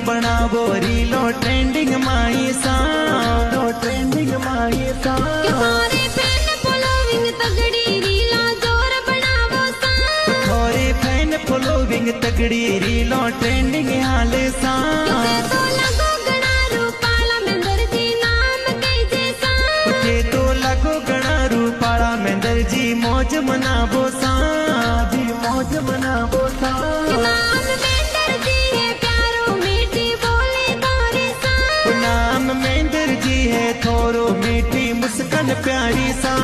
बनावो रीलो ट्रेंडिंग माई सा ट्रेंडिंग माई सा थोरे फैन फॉलोइंग तगड़ी रीला जोर बनावो सा थोरे फैन फॉलोइंग तगड़ी रीलो ट्रेंडिंग हाल सा तो लगो गणा रूपाला मेंदर जी नाम कहे सा तो लगो गणा रूपाला मेंदर जी मौज मनावो सा जी मौज मनावो सा नाम मेंदर जी है प्यारो मीठी बोले तोरे सा नाम मेंदर जी है थोरो मीठी मुस्कान प्यारी सा